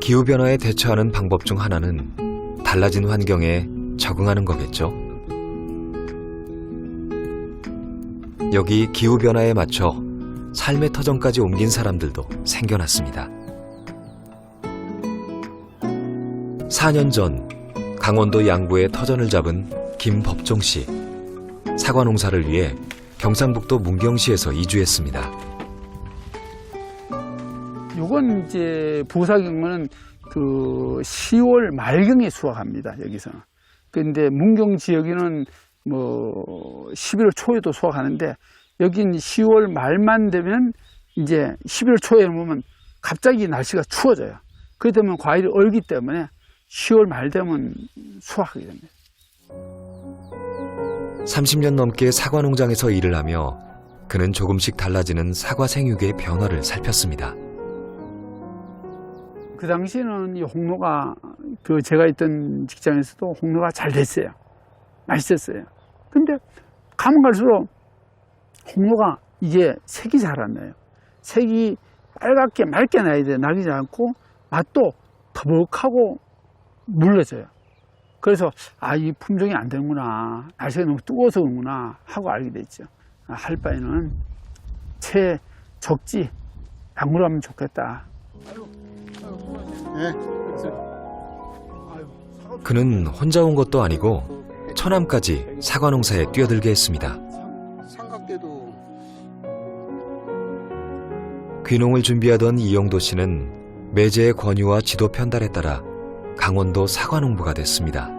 기후변화에 대처하는 방법 중 하나는 달라진 환경에 적응하는 거겠죠. 여기 기후변화에 맞춰 삶의 터전까지 옮긴 사람들도 생겨났습니다. 4년 전 강원도 양구에 터전을 잡은 김법종 씨. 사과 농사를 위해 경상북도 문경시에서 이주했습니다. 요건 이제 부사경은 그 10월 말경에 수확합니다, 여기서. 근데 문경 지역에는 뭐 11월 초에도 수확하는데, 여긴 10월 말만 되면 이제 11월 초에 보면 갑자기 날씨가 추워져요. 그렇게 되면 과일이 얼기 때문에 10월 말 되면 수확하게 됩니다. 30년 넘게 사과 농장에서 일을 하며 그는 조금씩 달라지는 사과 생육의 변화를 살폈습니다. 그 당시에는 이 홍로가 그 제가 있던 직장에서도 홍로가 잘 됐어요. 맛있었어요. 근데 가면 갈수록 홍로가 이게 색이 잘 안 나요. 색이 빨갛게 맑게 나야 돼. 나지 않고 맛도 더벅하고 물러져요. 그래서 이 품종이 안 되는구나. 날씨가 너무 뜨거워서 그런구나 하고 알게 됐죠. 할 바에는 채 적지 양으로 하면 좋겠다. 그는 혼자 온 것도 아니고 처남까지 사과 농사에 뛰어들게 했습니다. 삼각대도. 귀농을 준비하던 이영도 씨는 매제의 권유와 지도 편달에 따라 강원도 사과 농부가 됐습니다.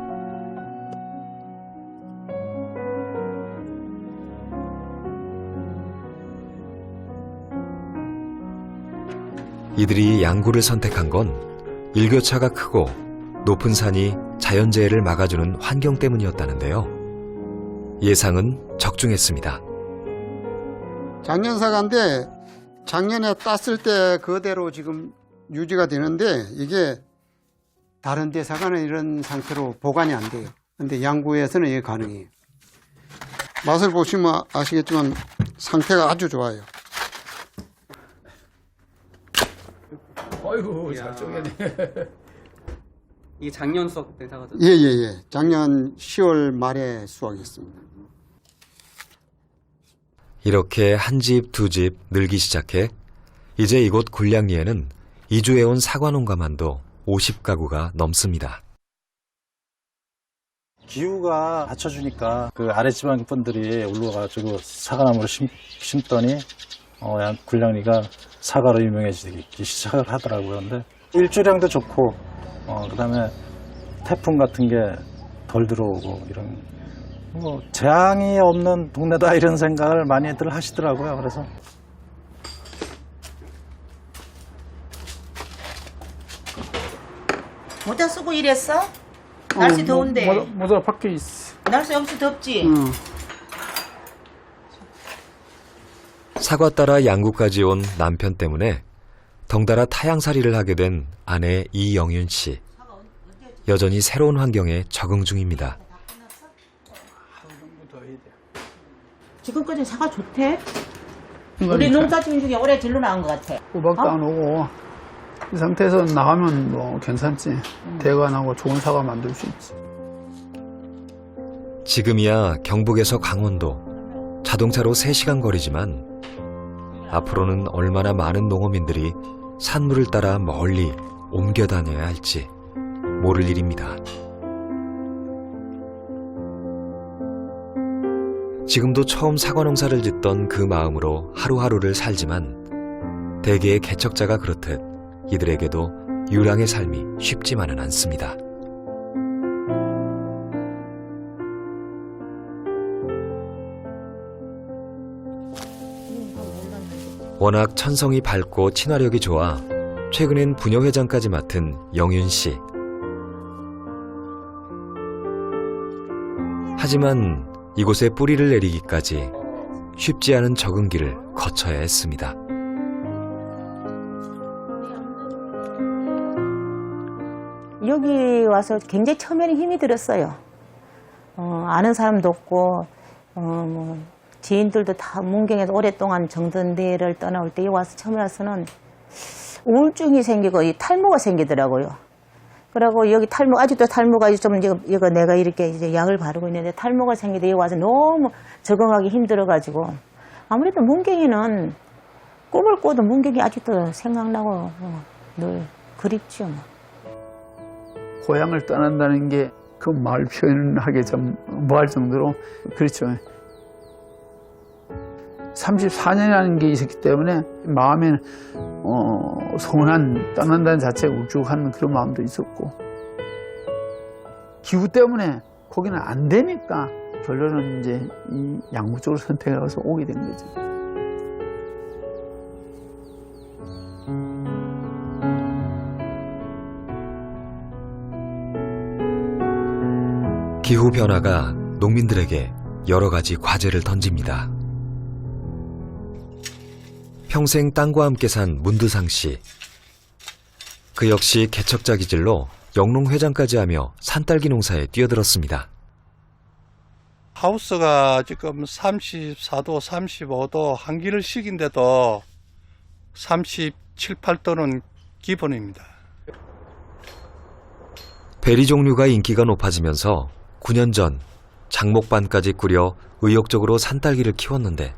이들이 양구를 선택한 건 일교차가 크고 높은 산이 자연재해를 막아주는 환경 때문이었다는데요. 예상은 적중했습니다. 작년 사과인데 작년에 땄을 때 그대로 지금 유지가 되는데, 이게 다른 데 사과는 이런 상태로 보관이 안 돼요. 근데 양구에서는 이게 가능해요. 맛을 보시면 아시겠지만 상태가 아주 좋아요. 아이고, 잘 쪼개네. 이게 작년 수확 때 사과죠? 예. 작년 10월 말에 수확했습니다. 이렇게 한 집, 두 집 늘기 시작해 이제 이곳 굴량리에는 이주해온 사과 농가만도 50가구가 넘습니다. 기후가 받쳐주니까 그 아랫지방 분들이 올라가가지고 사과나무를 심더니 굴량리가 사과로 유명해지기 시작을 하더라고요. 근데 일조량도 좋고 그다음에 태풍 같은 게 덜 들어오고 이런 재앙이 없는 동네다 이런 생각을 많이들 하시더라고요. 그래서 모자 쓰고 일했어? 날씨 더운데. 모자 밖에 있어. 날씨 엄청 덥지? 사과 따라 양구까지 온 남편 때문에 덩달아 타향살이를 하게 된 아내 이영윤 씨. 여전히 새로운 환경에 적응 중입니다. 지금까지 사과 좋대? 우리 농사진 중에 올해 진로 나온 것 같아. 호박도 안 오고 이 상태에서 나가면 뭐 괜찮지. 대관하고 좋은 사과 만들 수 있지. 지금이야 경북에서 강원도 자동차로 3시간 거리지만 앞으로는 얼마나 많은 농어민들이 산물을 따라 멀리 옮겨 다녀야 할지 모를 일입니다. 지금도 처음 사과 농사를 짓던 그 마음으로 하루하루를 살지만 대개의 개척자가 그렇듯 이들에게도 유랑의 삶이 쉽지만은 않습니다. 워낙 천성이 밝고 친화력이 좋아 최근엔 부녀회장까지 맡은 영윤 씨. 하지만 이곳에 뿌리를 내리기까지 쉽지 않은 적응기를 거쳐야 했습니다. 여기 와서 굉장히 처음에는 힘이 들었어요. 아는 사람도 없고, 지인들도 다 문경에서 오랫동안 정든 데를 떠나올 때 여기 와서 처음에 와서는 우울증이 생기고 이 탈모가 생기더라고요. 그리고 여기 탈모, 아직도 탈모가 좀, 이거 내가 이렇게 이제 약을 바르고 있는데 탈모가 생기는데 여기 와서 너무 적응하기 힘들어가지고 아무래도 문경이는 꿈을 꿔도 문경이 아직도 생각나고 늘 그립죠. 고향을 떠난다는 게 그 말 표현하기 좀 뭐할 정도로 그렇죠. 34년이라는 게 있었기 때문에 마음에 서운한 떠난다는 자체가 울적한 그런 마음도 있었고 기후 때문에 거기는 안 되니까 결론은 이제 이 양구 쪽으로 선택해서 오게 된 거죠. 기후 변화가 농민들에게 여러 가지 과제를 던집니다. 평생 땅과 함께 산 문두상 씨. 그 역시 개척자 기질로 영농회장까지 하며 산딸기 농사에 뛰어들었습니다. 하우스가 지금 34도, 35도 한기를 식인데도 37, 8도는 기본입니다. 베리 종류가 인기가 높아지면서 9년 전 장목반까지 꾸려 의욕적으로 산딸기를 키웠는데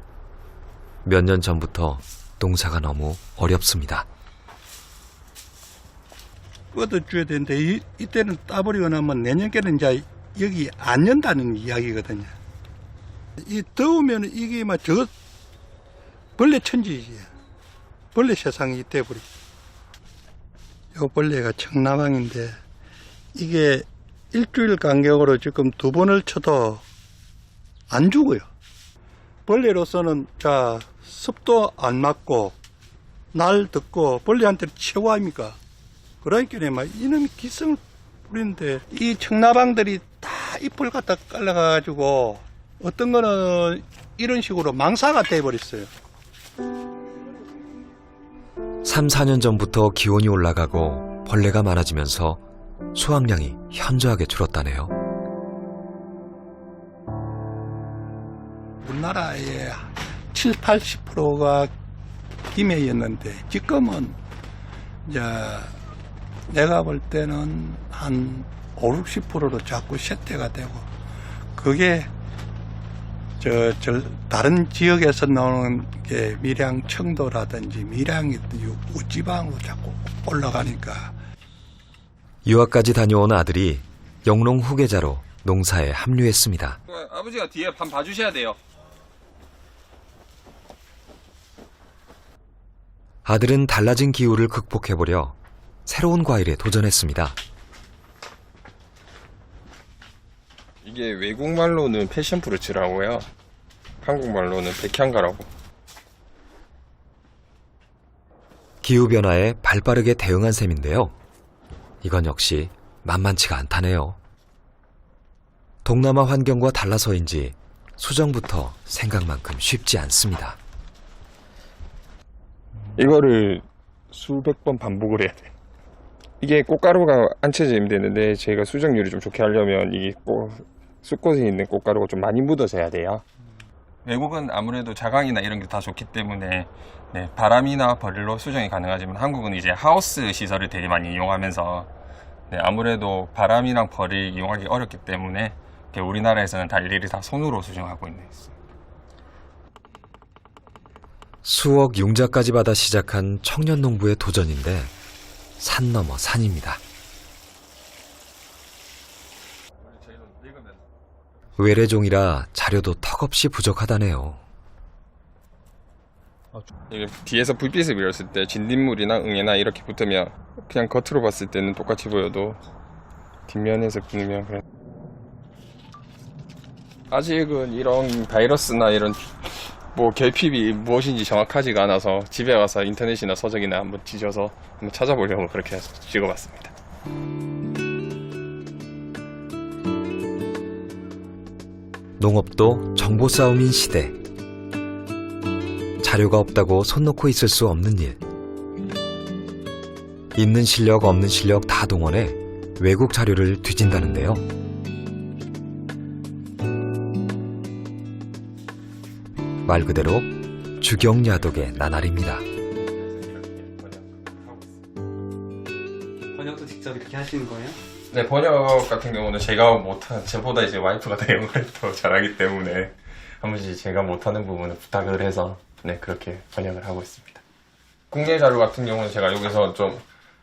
몇 년 전부터 농사가 너무 어렵습니다. 뻗어줘야 되는데 이때는 따버리고 나면 내년께는 이제 여기 안 연다는 이야기거든요. 이 더우면 이게 막 저 벌레 천지예요. 벌레 세상이 돼버리. 요 벌레가 청나방인데 이게 일주일 간격으로 지금 2번을 쳐도 안 죽어요. 벌레로서는 자 습도 안 맞고 날 덥고 벌레한테 최고입니까? 그러니까 막 이놈이 기승을 부리는데 이 청나방들이 다 잎을 갖다 깔라가지고 어떤 거는 이런 식으로 망사가 돼버렸어요. 3, 4년 전부터 기온이 올라가고 벌레가 많아지면서 수확량이 현저하게 줄었다네요. 우리나라의 7, 80%가 김해였는데 지금은 이제 내가 볼 때는 한 5, 60%로 자꾸 쇠퇴가 되고 그게 다른 지역에서 나오는 게 밀양 청도라든지 밀양이 우지방으로 자꾸 올라가니까 유학까지 다녀온 아들이 영농 후계자로 농사에 합류했습니다. 아버지가 뒤에 반 봐주셔야 돼요. 아들은 달라진 기후를 극복해보려 새로운 과일에 도전했습니다. 이게 외국말로는 패션프루츠라고요. 한국말로는 백향가라고. 기후변화에 발빠르게 대응한 셈인데요. 이건 역시 만만치가 않다네요. 동남아 환경과 달라서인지 수정부터 생각만큼 쉽지 않습니다. 이거를 수백 번 반복을 해야 돼. 이게 꽃가루가 안 쳐지면 되는데 제가 수정률이 좀 좋게 하려면 이게 쑥꽃에 있는 꽃가루가 좀 많이 묻어서 해야 돼요. 외국은 아무래도 자강이나 이런 게 다 좋기 때문에 네, 바람이나 벌로 수정이 가능하지만 한국은 이제 하우스 시설을 되게 많이 이용하면서 네, 아무래도 바람이랑 벌이 이용하기 어렵기 때문에 우리나라에서는 다 일일이 다 손으로 수정하고 있는 있어요. 수억 융자까지 받아 시작한 청년 농부의 도전인데 산 넘어 산입니다. 외래종이라 자료도 턱없이 부족하다네요. 이게 뒤에서 불빛을 비렸을 때 진딧물이나 응애나 이렇게 붙으면 그냥 겉으로 봤을 때는 똑같이 보여도 뒷면에서 보면 그래. 아직은 이런 바이러스나 이런 뭐 결핍이 무엇인지 정확하지가 않아서 집에 가서 인터넷이나 서적이나 한번 뒤져서 한번 찾아보려고 그렇게 해서 찍어봤습니다. 농업도 정보 싸움인 시대. 자료가 없다고 손 놓고 있을 수 없는 일. 있는 실력 없는 실력 다 동원해 외국 자료를 뒤진다는데요. 말 그대로 주경야독의 나날입니다. 번역도 직접 이렇게 하시는 거예요? 네, 번역 같은 경우는 제가 못한, 저보다 이제 와이프가 더 영어를 더 잘하기 때문에 한 번씩 제가 못하는 부분을 부탁을 해서 네, 그렇게 번역을 하고 있습니다. 국내 자료 같은 경우는 제가 여기서 좀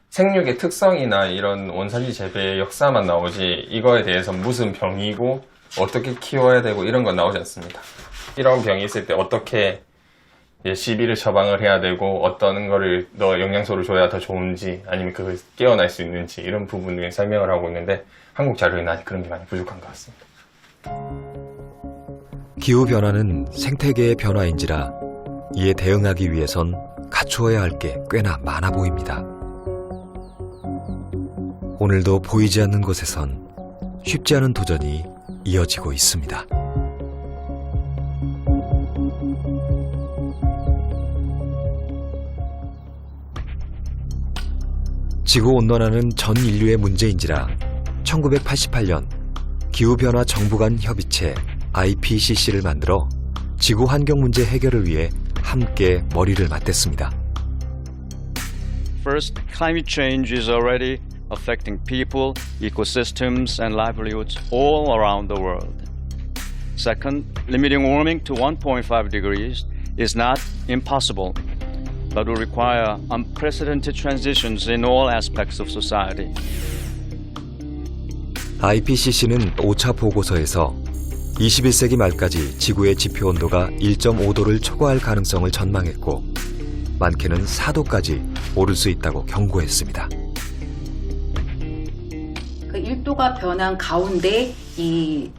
생육의 특성이나 이런 원산지 재배의 역사만 나오지 이거에 대해서 무슨 병이고 어떻게 키워야 되고 이런 건 나오지 않습니다. 이런 병이 있을 때 어떻게 시비를 처방을 해야 되고 어떤 거를 더 영양소를 줘야 더 좋은지 아니면 그걸 깨어날 수 있는지 이런 부분을 설명을 하고 있는데 한국 자료에는 아직 그런 게 많이 부족한 것 같습니다. 기후변화는 생태계의 변화인지라 이에 대응하기 위해선 갖추어야 할 게 꽤나 많아 보입니다. 오늘도 보이지 않는 곳에선 쉽지 않은 도전이 이어지고 있습니다. 지구온난화는 전 인류의 문제인지라 1988년 기후변화 정부 간 협의체 IPCC를 만들어 지구 환경 문제 해결을 위해 함께 머리를 맞댔습니다. First, climate change is already affecting people, ecosystems, and livelihoods all around the world. Second, limiting warming to 1.5 degrees is not impossible, but will require unprecedented transitions in all aspects of society. IPCC는 5차 보고서에서 21세기 말까지 지구의 지표 온도가 1.5도를 초과할 가능성을 전망했고 많게는 4도까지 오를 수 있다고 경고했습니다. 그 1도가 변한 가운데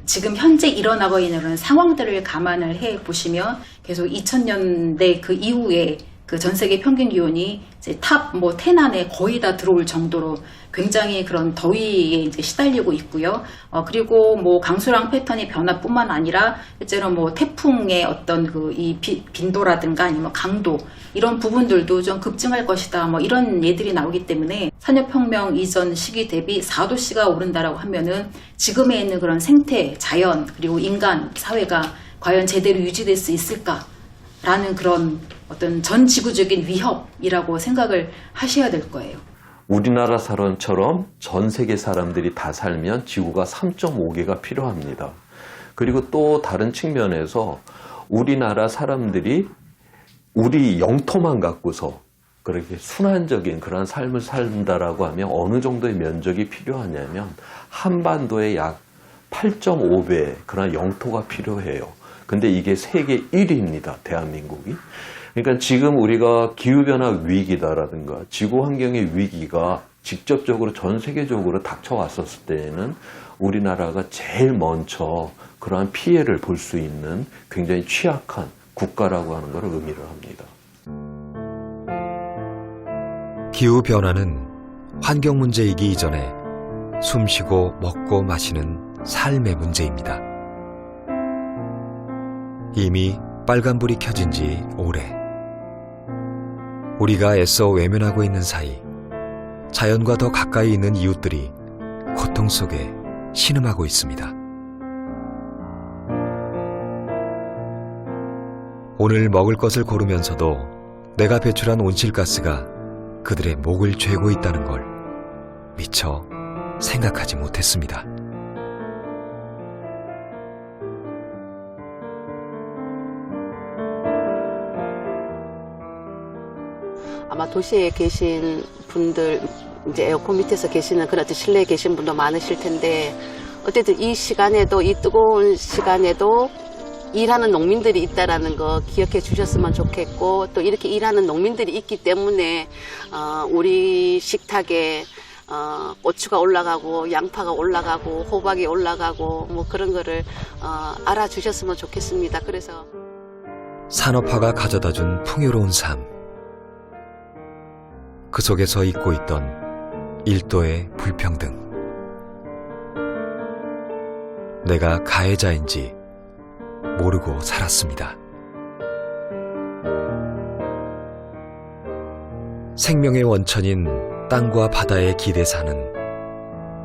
지금 현재 일어나고 있는 상황들을 감안을 해 보시면 계속 2000년대 그 이후에 그 전 세계 평균 기온이 이제 탑 10 안에 거의 다 들어올 정도로 굉장히 그런 더위에 이제 시달리고 있고요. 그리고 뭐 강수량 패턴의 변화뿐만 아니라 실제로 뭐 태풍의 어떤 그 이 빈도라든가 아니면 강도 이런 부분들도 좀 급증할 것이다. 뭐 이런 예들이 나오기 때문에 산업혁명 이전 시기 대비 4도씨가 오른다라고 하면은 지금에 있는 그런 생태, 자연 그리고 인간 사회가 과연 제대로 유지될 수 있을까라는 그런 어떤 전 지구적인 위협이라고 생각을 하셔야 될 거예요. 우리나라 사람처럼 전 세계 사람들이 다 살면 지구가 3.5개가 필요합니다. 그리고 또 다른 측면에서 우리나라 사람들이 우리 영토만 갖고서 그렇게 순환적인 그런 삶을 산다라고 하면 어느 정도의 면적이 필요하냐면 한반도의 약 8.5배 그런 영토가 필요해요. 근데 이게 세계 1위입니다. 대한민국이. 그러니까 지금 우리가 기후변화 위기다라든가 지구 환경의 위기가 직접적으로 전 세계적으로 닥쳐왔었을 때에는 우리나라가 제일 먼저 그러한 피해를 볼 수 있는 굉장히 취약한 국가라고 하는 것을 의미를 합니다. 기후변화는 환경 문제이기 이전에 숨쉬고 먹고 마시는 삶의 문제입니다. 이미 빨간불이 켜진 지 오래. 우리가 애써 외면하고 있는 사이 자연과 더 가까이 있는 이웃들이 고통 속에 신음하고 있습니다. 오늘 먹을 것을 고르면서도 내가 배출한 온실가스가 그들의 목을 죄고 있다는 걸 미처 생각하지 못했습니다. 아마 도시에 계신 분들, 이제 에어컨 밑에서 계시는 그런 실내에 계신 분도 많으실 텐데, 어쨌든 이 시간에도, 이 뜨거운 시간에도 일하는 농민들이 있다라는 거 기억해 주셨으면 좋겠고, 또 이렇게 일하는 농민들이 있기 때문에 우리 식탁에 고추가 올라가고 양파가 올라가고 호박이 올라가고 뭐 그런 거를 알아주셨으면 좋겠습니다. 그래서 산업화가 가져다준 풍요로운 삶, 그 속에서 잊고 있던 1도의 불평등. 내가 가해자인지 모르고 살았습니다. 생명의 원천인 땅과 바다의 기대사는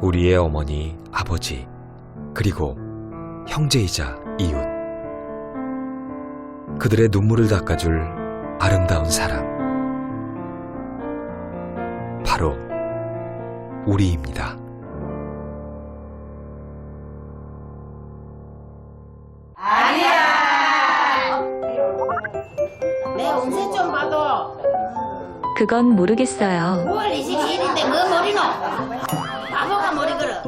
우리의 어머니, 아버지, 그리고 형제이자 이웃. 그들의 눈물을 닦아줄 아름다운 사람. 바로 우리입니다. 내 운세 좀 봐도. 그건 모르겠어요. 5월 22일인데 뭐 머리노? 바보가 머리 걸어.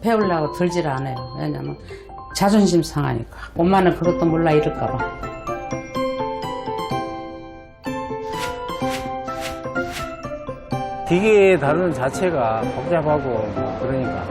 배우려고 들질 않아요. 왜냐면 자존심 상하니까. 엄마는 그것도 몰라 이럴까봐. 기계 다루는 자체가 복잡하고 그러니까